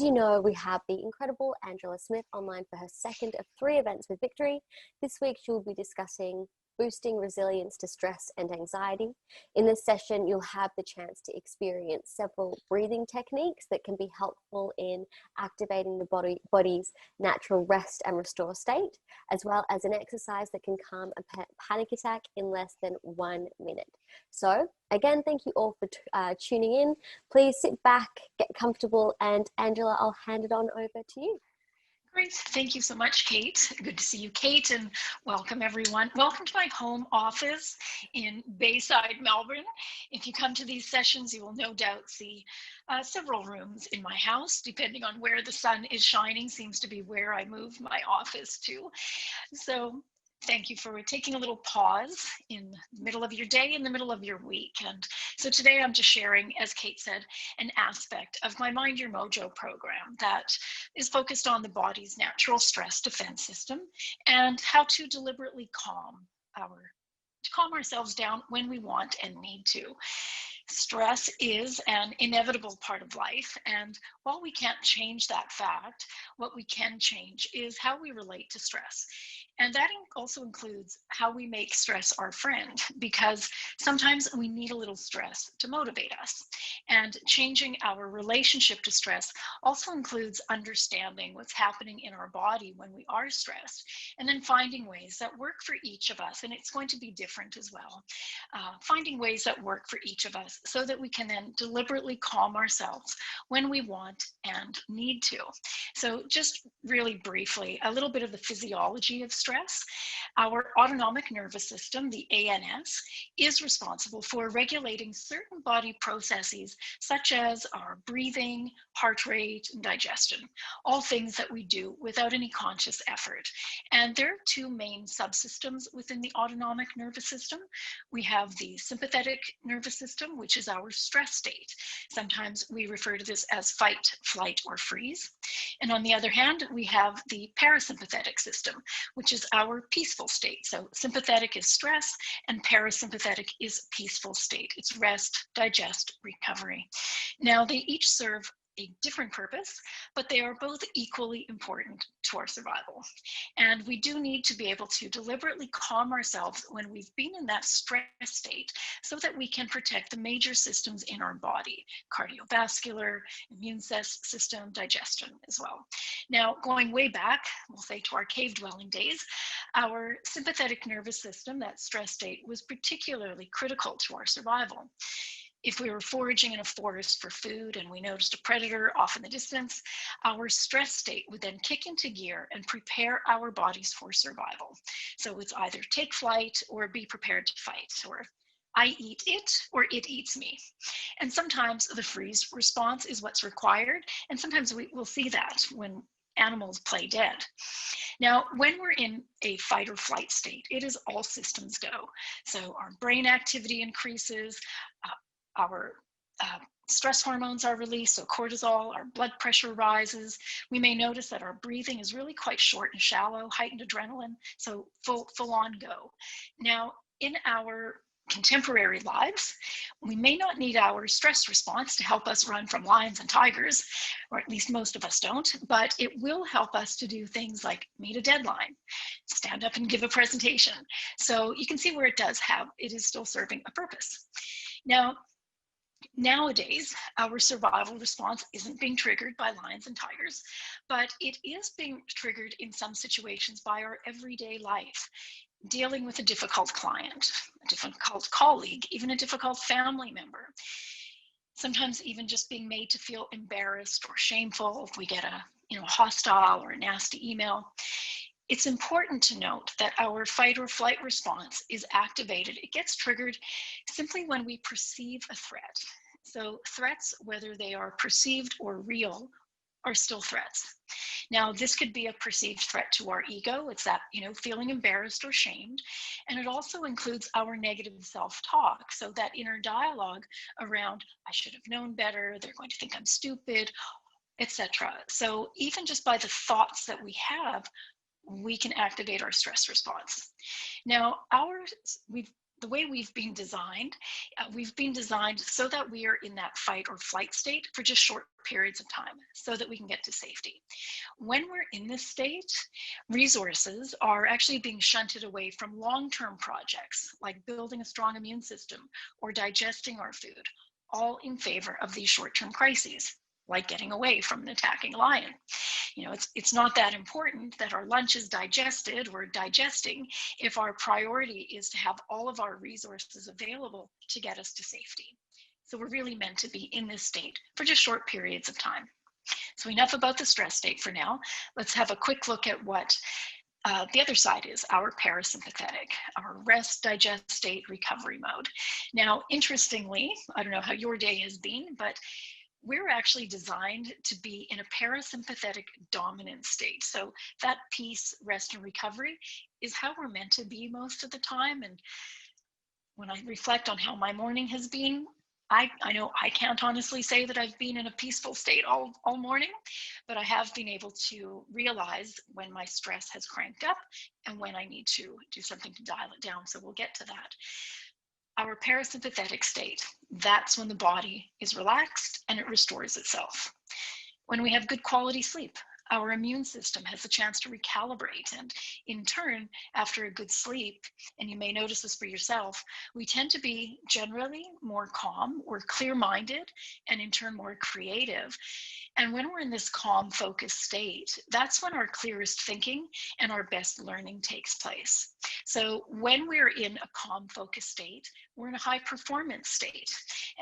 you know, we have the incredible Angela Smith online for her second of 3 events with Victory. This week, she will be discussing boosting resilience to stress and anxiety. In this session, you'll have the chance to experience several breathing techniques that can be helpful in activating the body's natural rest and restore state, as well as an exercise that can calm a panic attack in less than 1 minute. So again, thank you all for tuning in. Please sit back, get comfortable, and Angela, I'll hand it on over to you. Great. Thank you so much, Kate. Good to see you, Kate, and welcome everyone. Welcome to my home office in Bayside, Melbourne. If you come to these sessions, you will no doubt see several rooms in my house, depending on where the sun is shining, seems to be where I move my office to. So thank you for taking a little pause in the middle of your day, in the middle of your week. And so today I'm just sharing, as Kate said, an aspect of my Mind Your Mojo program that is focused on the body's natural stress defense system and how to deliberately calm ourselves down when we want and need to. Stress is an inevitable part of life, and while we can't change that fact, what we can change is how we relate to stress. And that also includes how we make stress our friend, because sometimes we need a little stress to motivate us. And changing our relationship to stress also includes understanding what's happening in our body when we are stressed, and then finding ways that work for each of us. And it's going to be different as well. Finding ways that work for each of us so that we can then deliberately calm ourselves when we want and need to. So just really briefly, a little bit of the physiology of stress. Our autonomic nervous system, the ANS, is responsible for regulating certain body processes such as our breathing, heart rate, and digestion, all things that we do without any conscious effort. And there are 2 main subsystems within the autonomic nervous system. We have the sympathetic nervous system, which is our stress state. Sometimes we refer to this as fight, flight, or freeze. And on the other hand, we have the parasympathetic system, which is our peaceful state. So sympathetic is stress and parasympathetic is peaceful state. It's rest, digest, recovery. Now, they each serve a different purpose, but they are both equally important to our survival. And we do need to be able to deliberately calm ourselves when we've been in that stress state so that we can protect the major systems in our body: cardiovascular, immune system, digestion as well. Now, going way back, we'll say to our cave dwelling days, our sympathetic nervous system, that stress state, was particularly critical to our survival. If we were foraging in a forest for food and we noticed a predator off in the distance, our stress state would then kick into gear and prepare our bodies for survival. So it's either take flight or be prepared to fight, or I eat it or it eats me. And sometimes the freeze response is what's required, and sometimes we will see that when animals play dead. Now, when we're in a fight or flight state, it is all systems go. So our brain activity increases, our stress hormones are released, so cortisol, our blood pressure rises. We may notice that our breathing is really quite short and shallow, heightened adrenaline, so full on go. Now, in our contemporary lives, we may not need our stress response to help us run from lions and tigers, or at least most of us don't, but it will help us to do things like meet a deadline, stand up and give a presentation. So you can see where it is still serving a purpose. Now, nowadays, our survival response isn't being triggered by lions and tigers, but it is being triggered in some situations by our everyday life. Dealing with a difficult client, a difficult colleague, even a difficult family member. Sometimes even just being made to feel embarrassed or shameful if we get a hostile or a nasty email. It's important to note that our fight or flight response is activated. It gets triggered simply when we perceive a threat. So threats, whether they are perceived or real, are still threats. Now, this could be a perceived threat to our ego. It's that, feeling embarrassed or shamed. And it also includes our negative self-talk. So that inner dialogue around, I should have known better, they're going to think I'm stupid, etc. So even just by the thoughts that we have, we can activate our stress response. Now, we've the way we've been designed so that we are in that fight or flight state for just short periods of time so that we can get to safety. When we're in this state, resources are actually being shunted away from long-term projects like building a strong immune system or digesting our food, all in favor of these short-term crises, like getting away from an attacking lion. It's not that important that our lunch is digested or digesting if our priority is to have all of our resources available to get us to safety. So we're really meant to be in this state for just short periods of time. So enough about the stress state for now. Let's have a quick look at what the other side is, our parasympathetic, our rest, digest state, recovery mode. Now, interestingly, I don't know how your day has been, but we're actually designed to be in a parasympathetic dominant state. So that peace, rest, and recovery is how we're meant to be most of the time. And when I reflect on how my morning has been, I know I can't honestly say that I've been in a peaceful state all morning, but I have been able to realize when my stress has cranked up and when I need to do something to dial it down. So we'll get to that. Our parasympathetic state, that's when the body is relaxed and it restores itself. When we have good quality sleep, our immune system has a chance to recalibrate, and in turn, after a good sleep, and you may notice this for yourself, we tend to be generally more calm, we're clear-minded, and in turn more creative. And when we're in this calm, focused state, that's when our clearest thinking and our best learning takes place. So when we're in a calm, focused state, we're in a high performance state.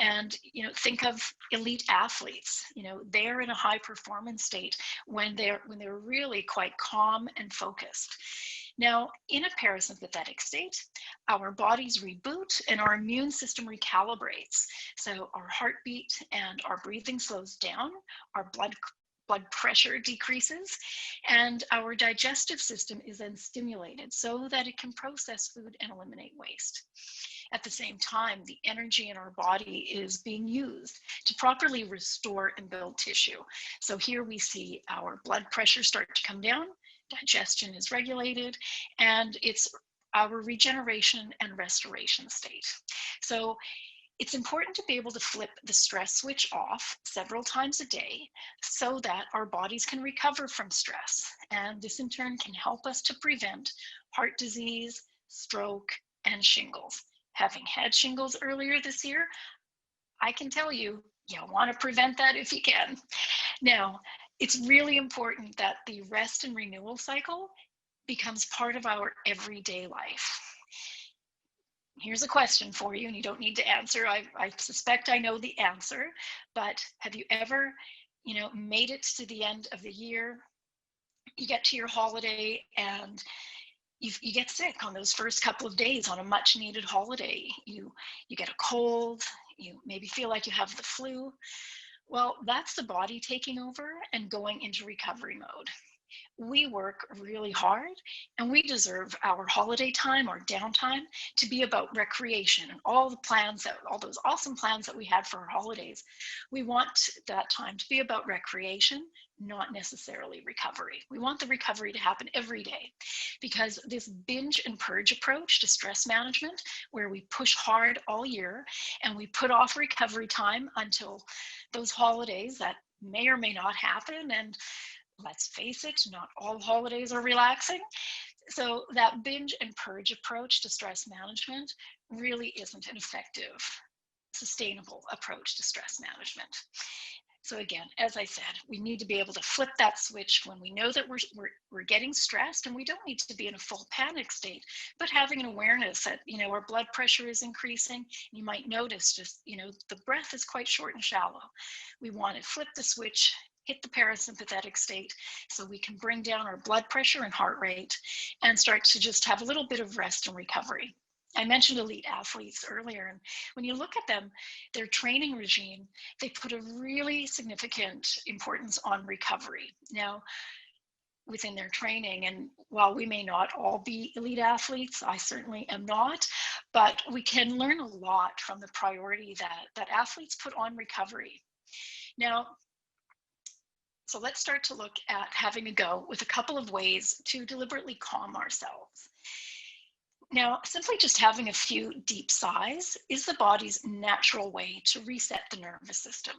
And, think of elite athletes, they're in a high performance state when they're really quite calm and focused. Now, in a parasympathetic state, our bodies reboot and our immune system recalibrates. So our heartbeat and our breathing slows down, our blood pressure decreases, and our digestive system is then stimulated so that it can process food and eliminate waste. At the same time, the energy in our body is being used to properly restore and build tissue. So here we see our blood pressure start to come down, digestion is regulated, and it's our regeneration and restoration state. So it's important to be able to flip the stress switch off several times a day so that our bodies can recover from stress. And this in turn can help us to prevent heart disease, stroke, and shingles. Having had shingles earlier this year, I can tell you, want to prevent that if you can. Now, it's really important that the rest and renewal cycle becomes part of our everyday life. Here's a question for you, and you don't need to answer. I suspect I know the answer, but have you ever, made it to the end of the year, you get to your holiday, and you get sick on those first couple of days on a much needed holiday. You get a cold, you maybe feel like you have the flu. Well, that's the body taking over and going into recovery mode. We work really hard and we deserve our holiday time, our downtime, to be about recreation and all those awesome plans that we had for our holidays. We want that time to be about recreation, not necessarily recovery. We want the recovery to happen every day, because this binge and purge approach to stress management, where we push hard all year and we put off recovery time until those holidays that may or may not happen, and let's face it, not all holidays are relaxing. So that binge and purge approach to stress management really isn't an effective, sustainable approach to stress management. So again, as I said, we need to be able to flip that switch when we know that we're getting stressed, and we don't need to be in a full panic state, but having an awareness that, our blood pressure is increasing. You might notice just, the breath is quite short and shallow. We want to flip the switch, hit the parasympathetic state so we can bring down our blood pressure and heart rate and start to just have a little bit of rest and recovery. I mentioned elite athletes earlier, and when you look at them, their training regime, they put a really significant importance on recovery. Now, within their training, and while we may not all be elite athletes, I certainly am not, but we can learn a lot from the priority that athletes put on recovery. Now, so let's start to look at having a go with a couple of ways to deliberately calm ourselves. Now, simply just having a few deep sighs is the body's natural way to reset the nervous system.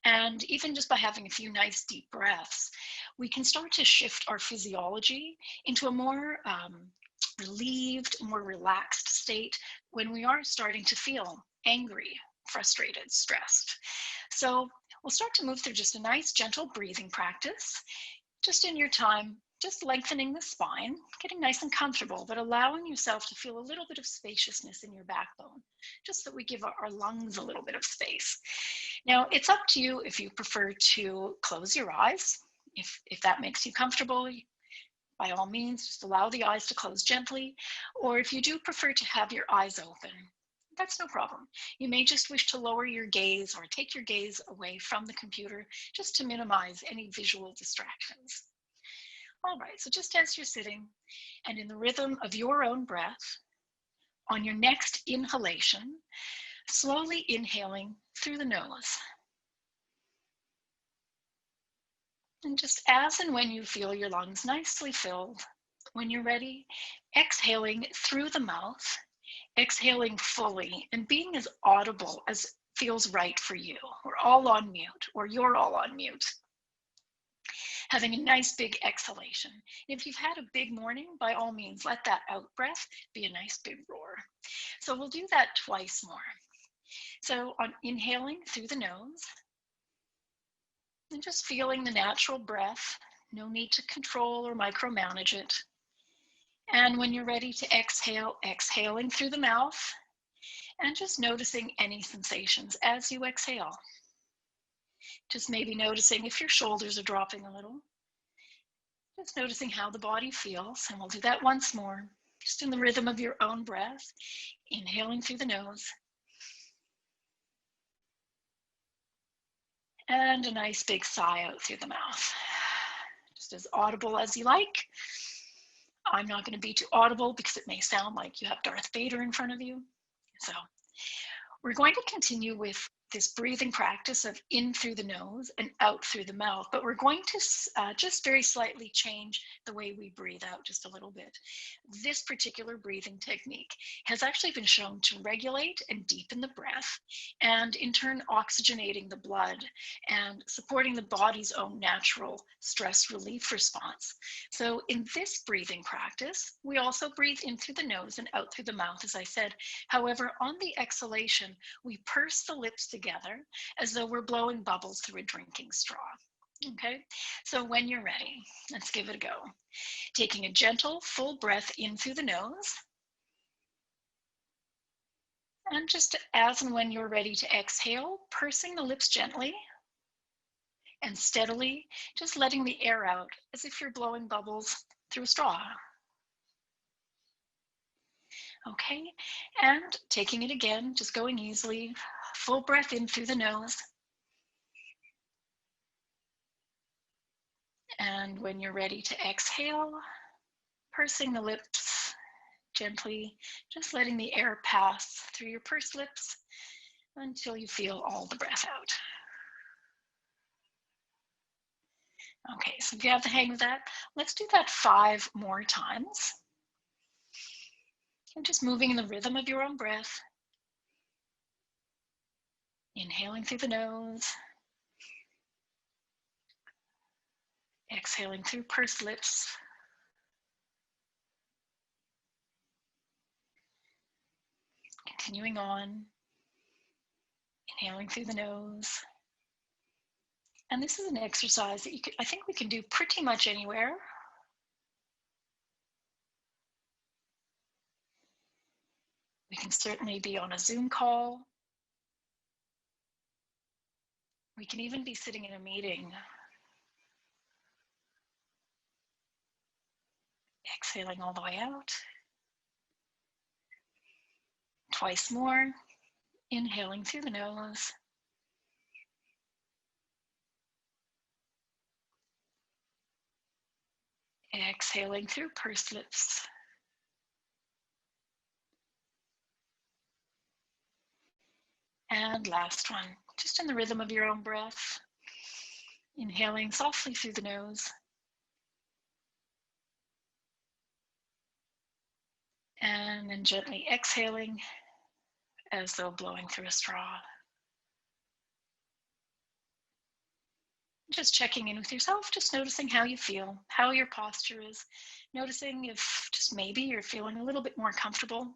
And even just by having a few nice deep breaths, we can start to shift our physiology into a more relieved, more relaxed state when we are starting to feel angry, frustrated, stressed. So we'll start to move through just a nice, gentle breathing practice, just in your time, just lengthening the spine, getting nice and comfortable, but allowing yourself to feel a little bit of spaciousness in your backbone, just so we give our lungs a little bit of space. Now, it's up to you if you prefer to close your eyes. If that makes you comfortable, by all means, just allow the eyes to close gently. Or if you do prefer to have your eyes open, that's no problem. You may just wish to lower your gaze or take your gaze away from the computer just to minimize any visual distractions. All right, so just as you're sitting and in the rhythm of your own breath, on your next inhalation, slowly inhaling through the nose. And just as and when you feel your lungs nicely filled, when you're ready, exhaling through the mouth, exhaling fully and being as audible as feels right for you. We're all on mute, or you're all on mute. Having a nice big exhalation. If you've had a big morning, by all means, let that out breath be a nice big roar. So we'll do that twice more. So on inhaling through the nose, and just feeling the natural breath, no need to control or micromanage it. And when you're ready to exhale, exhaling through the mouth, and just noticing any sensations as you exhale. Just maybe noticing if your shoulders are dropping a little. Just noticing how the body feels, and we'll do that once more, just in the rhythm of your own breath, inhaling through the nose. And a nice big sigh out through the mouth. Just as audible as you like. I'm not going to be too audible because it may sound like you have Darth Vader in front of you. So we're going to continue with this breathing practice of in through the nose and out through the mouth, but we're going to just very slightly change the way we breathe out just a little bit. This particular breathing technique has actually been shown to regulate and deepen the breath, and in turn oxygenating the blood and supporting the body's own natural stress relief response. So in this breathing practice, we also breathe in through the nose and out through the mouth, as I said. However, on the exhalation, we purse the lips together as though we're blowing bubbles through a drinking straw. Okay, so when you're ready, let's give it a go. Taking a gentle, full breath in through the nose. And just as and when you're ready to exhale, pursing the lips gently and steadily, just letting the air out as if you're blowing bubbles through a straw. Okay, and taking it again, just going easily, full breath in through the nose. And when you're ready to exhale, pursing the lips gently, just letting the air pass through your pursed lips until you feel all the breath out. Okay, so if you have the hang of that, let's do that 5 more times. And just moving in the rhythm of your own breath. Inhaling through the nose. Exhaling through pursed lips. Continuing on. Inhaling through the nose. And this is an exercise that I think we can do pretty much anywhere. We can certainly be on a Zoom call. We can even be sitting in a meeting. Exhaling all the way out. Twice more. Inhaling through the nose. Exhaling through pursed lips. And last one, just in the rhythm of your own breath. Inhaling softly through the nose. And then gently exhaling as though blowing through a straw. Just checking in with yourself, just noticing how you feel, how your posture is, noticing if just maybe you're feeling a little bit more comfortable.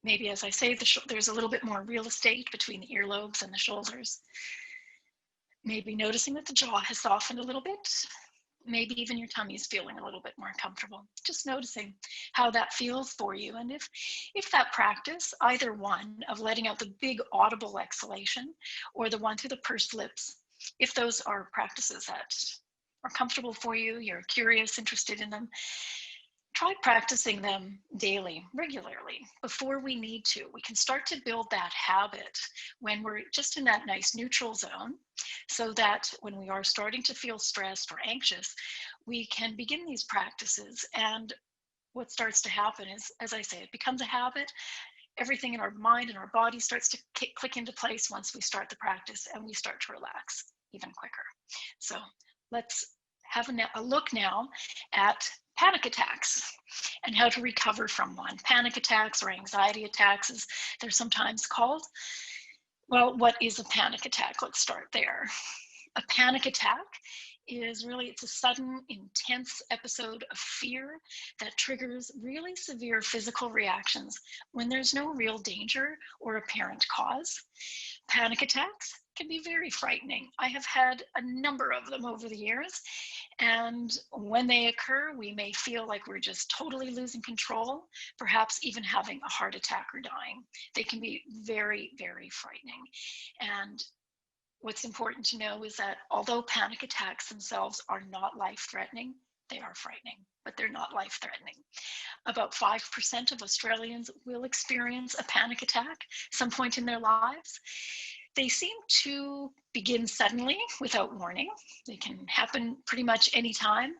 Maybe, as I say, there's a little bit more real estate between the earlobes and the shoulders. Maybe noticing that the jaw has softened a little bit. Maybe even your tummy is feeling a little bit more comfortable. Just noticing how that feels for you. And if that practice, either one of letting out the big audible exhalation or the one through the pursed lips, if those are practices that are comfortable for you, you're curious, interested in them, try practicing them daily, regularly, before we need to. We can start to build that habit when we're just in that nice neutral zone, so that when we are starting to feel stressed or anxious, we can begin these practices. And what starts to happen is, as I say, it becomes a habit. Everything in our mind and our body starts to click into place once we start the practice, and we start to relax even quicker. So let's have a look now at panic attacks and how to recover from one. Panic attacks, or anxiety attacks as they're sometimes called. Well, what is a panic attack? Let's start there. A panic attack is really, it's a sudden, intense episode of fear that triggers really severe physical reactions when there's no real danger or apparent cause. Panic attacks can be very frightening. I have had a number of them over the years, and when they occur, we may feel like we're just totally losing control, perhaps even having a heart attack or dying. They can be very, very frightening. And what's important to know is that although panic attacks themselves are not life-threatening, they are frightening, but they're not life-threatening. About 5% of Australians will experience a panic attack some point in their lives. They seem to begin suddenly without warning. They can happen pretty much any time,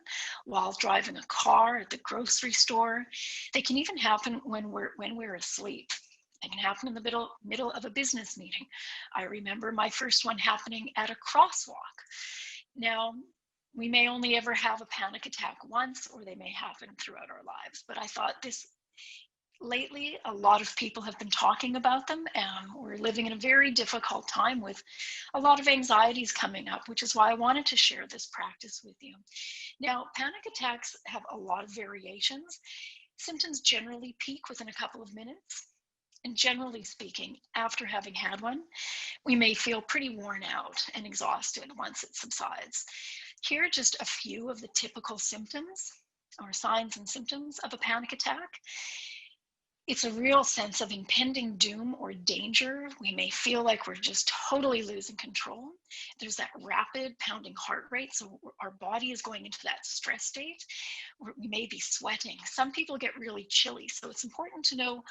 while driving a car, at the grocery store. They can even happen when we're asleep. It can happen in the middle of a business meeting. I remember my first one happening at a crosswalk. Now, we may only ever have a panic attack once, or they may happen throughout our lives. But I thought lately, a lot of people have been talking about them, and we're living in a very difficult time with a lot of anxieties coming up, which is why I wanted to share this practice with you. Now, panic attacks have a lot of variations. Symptoms generally peak within a couple of minutes. And generally speaking, after having had one, we may feel pretty worn out and exhausted once it subsides. Here are just a few of the typical symptoms or signs and symptoms of a panic attack. It's a real sense of impending doom or danger. We may feel like we're just totally losing control. There's that rapid pounding heart rate, so our body is going into that stress state. We may be sweating. Some people get really chilly, so it's important to know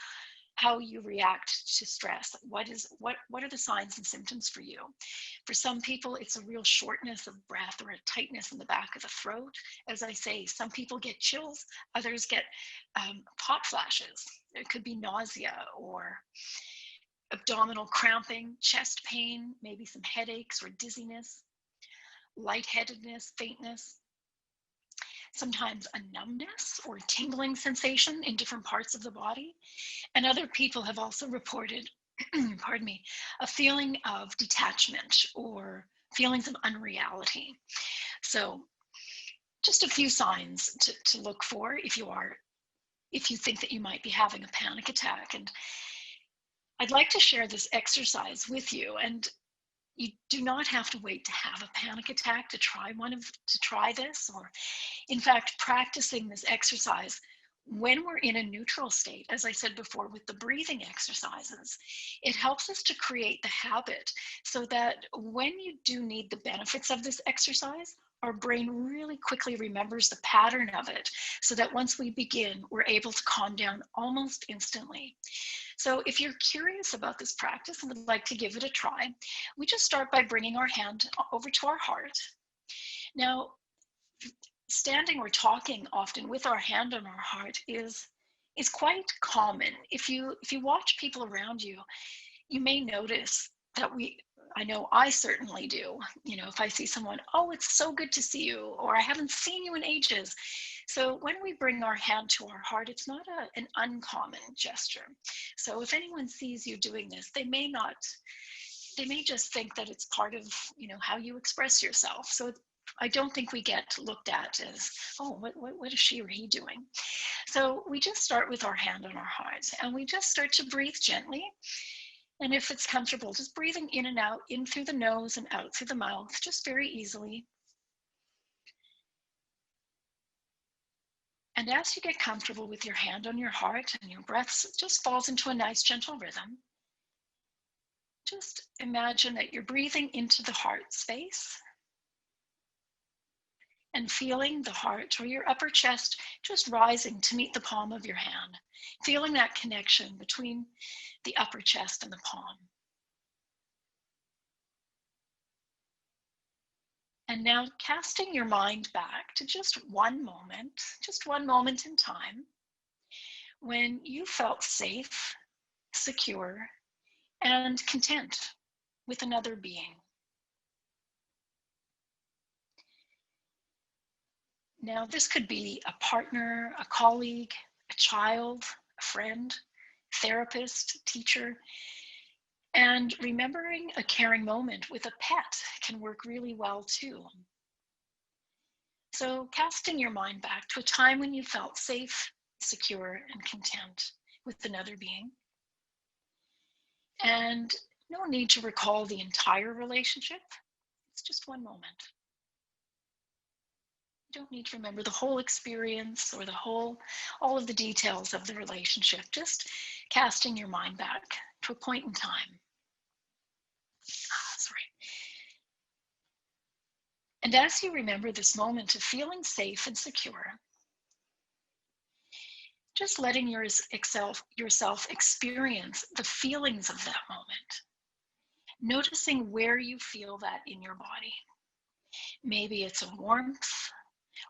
how you react to stress. What are the signs and symptoms for you? For some people, it's a real shortness of breath or a tightness in the back of the throat. As I say, some people get chills, others get hot flashes. It could be nausea or abdominal cramping, chest pain, maybe some headaches or dizziness, lightheadedness, faintness. Sometimes a numbness or tingling sensation in different parts of the body. And other people have also reported, pardon me, a feeling of detachment or feelings of unreality. So just a few signs to look for if you think that you might be having a panic attack. And I'd like to share this exercise with you. And you do not have to wait to have a panic attack to try this, or in fact, practicing this exercise when we're in a neutral state, as I said before, with the breathing exercises, it helps us to create the habit so that when you do need the benefits of this exercise, our brain really quickly remembers the pattern of it, so that once we begin, we're able to calm down almost instantly. So if you're curious about this practice and would like to give it a try, we just start by bringing our hand over to our heart. Now, standing or talking often with our hand on our heart is quite common. If you watch people around you, you may notice that I know I certainly do. If I see someone, oh, it's so good to see you, or I haven't seen you in ages. So when we bring our hand to our heart, it's not an uncommon gesture. So if anyone sees you doing this, they may just think that it's part of, how you express yourself. So I don't think we get looked at as, oh, what is she or he doing? So we just start with our hand on our heart, and we just start to breathe gently. And if it's comfortable, just breathing in and out, in through the nose and out through the mouth, just very easily. And as you get comfortable with your hand on your heart and your breath just falls into a nice gentle rhythm, just imagine that you're breathing into the heart space and feeling the heart or your upper chest just rising to meet the palm of your hand, feeling that connection between the upper chest and the palm. And now casting your mind back to just one moment in time when you felt safe, secure, and content with another being. Now, this could be a partner, a colleague, a child, a friend, therapist, teacher. And remembering a caring moment with a pet can work really well too. So casting your mind back to a time when you felt safe, secure, and content with another being. And no need to recall the entire relationship. It's just one moment. You don't need to remember the whole experience or all of the details of the relationship, just casting your mind back to a point in time. And as you remember this moment of feeling safe and secure, just letting yourself experience the feelings of that moment, noticing where you feel that in your body. Maybe it's a warmth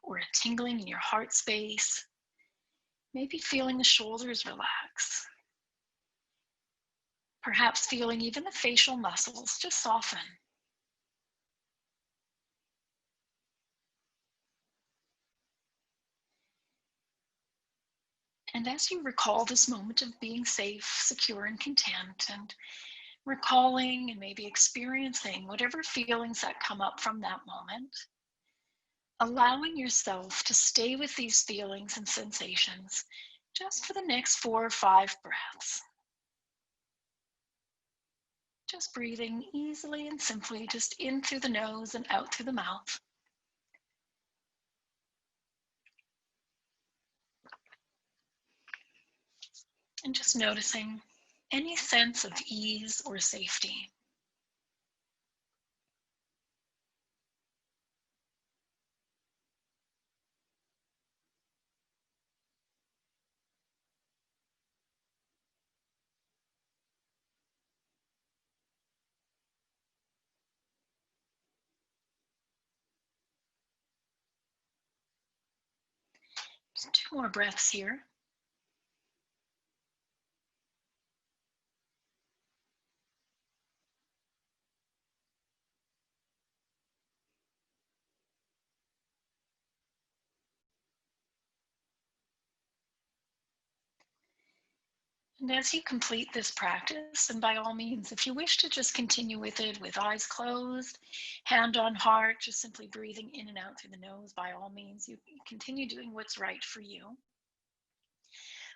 or a tingling in your heart space. Maybe feeling the shoulders relax. Perhaps feeling even the facial muscles just soften. And as you recall this moment of being safe, secure, and content, and recalling and maybe experiencing whatever feelings that come up from that moment, allowing yourself to stay with these feelings and sensations just for the next 4 or 5 breaths. Just breathing easily and simply, just in through the nose and out through the mouth. And just noticing any sense of ease or safety. Just 2 more breaths here. And as you complete this practice, and by all means, if you wish to just continue with it with eyes closed, hand on heart, just simply breathing in and out through the nose, by all means, you continue doing what's right for you.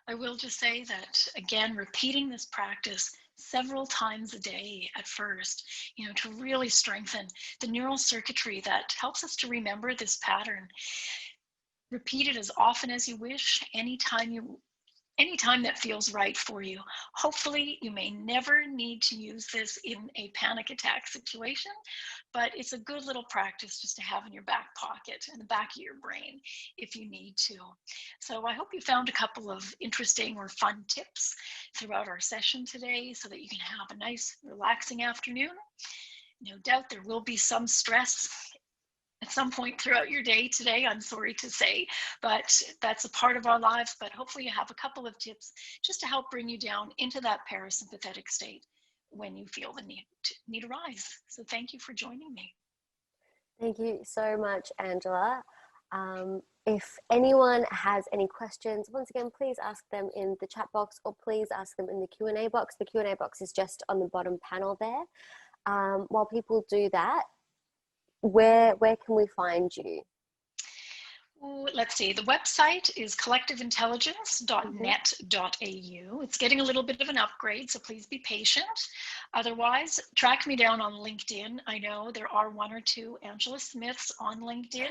I will just say that, again, repeating this practice several times a day at first, to really strengthen the neural circuitry that helps us to remember this pattern. Repeat it as often as you wish, anytime that feels right for you. Hopefully, you may never need to use this in a panic attack situation, but it's a good little practice just to have in your back pocket, in the back of your brain, if you need to. So I hope you found a couple of interesting or fun tips throughout our session today so that you can have a nice, relaxing afternoon. No doubt there will be some stress at some point throughout your day today, I'm sorry to say, but that's a part of our lives. But hopefully you have a couple of tips just to help bring you down into that parasympathetic state when you feel the need arise. So thank you for joining me. Thank you so much, Angela. if anyone has any questions, once again, please ask them in the chat box, or please ask them in the Q&A box. The Q&A box is just on the bottom panel there. While people do that, where can we find you? Let's see, the website is collectiveintelligence.net.au. It's getting a little bit of an upgrade, so please be patient. Otherwise, track me down on LinkedIn. I know there are 1 or 2 Angela Smiths on LinkedIn,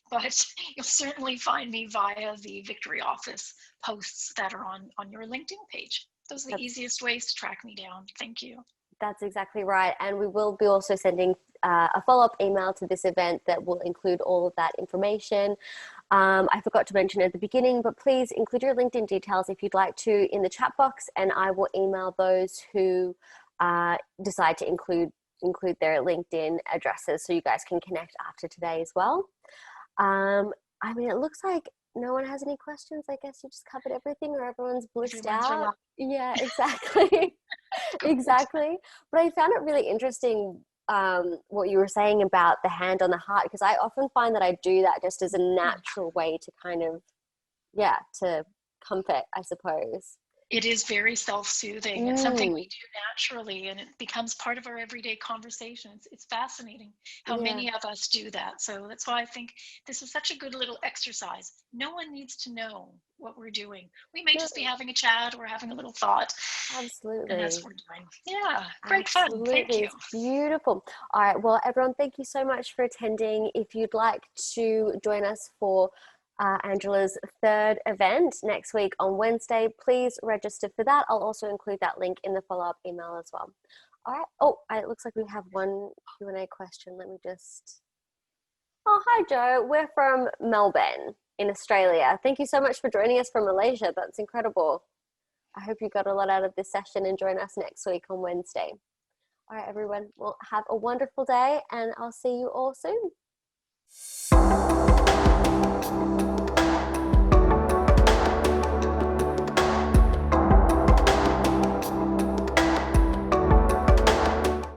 but you'll certainly find me via the Victory Office posts that are on your LinkedIn page. Those are the easiest ways to track me down. Thank you. That's exactly right. And we will be also sending a follow-up email to this event that will include all of that information. I forgot to mention at the beginning, but please include your LinkedIn details if you'd like to in the chat box, and I will email those who decide to include their LinkedIn addresses so you guys can connect after today as well. I mean, it looks like no one has any questions. I guess you just covered everything, or everyone's blissed out. Yeah, exactly. Exactly. But I found it really interesting what you were saying about the hand on the heart, because I often find that I do that just as a natural way to kind of, to comfort, I suppose. It is very self-soothing. It's something we do naturally, and it becomes part of our everyday conversations. It's fascinating how many of us do that. So that's why I think this is such a good little exercise. No one needs to know what we're doing. We may just be having a chat or having a little thought. Absolutely. And that's what we're doing. Yeah, great fun. Thank you. It's beautiful. All right. Well, everyone, thank you so much for attending. If you'd like to join us for Angela's 3rd event next week on Wednesday, please register for that. I'll also include that link in the follow-up email as well. All right. Oh, it looks like we have one Q&A question. Let me just... Oh, hi, Joe. We're from Melbourne in Australia. Thank you so much for joining us from Malaysia. That's incredible. I hope you got a lot out of this session, and join us next week on Wednesday. All right, everyone. Well, have a wonderful day, and I'll see you all soon.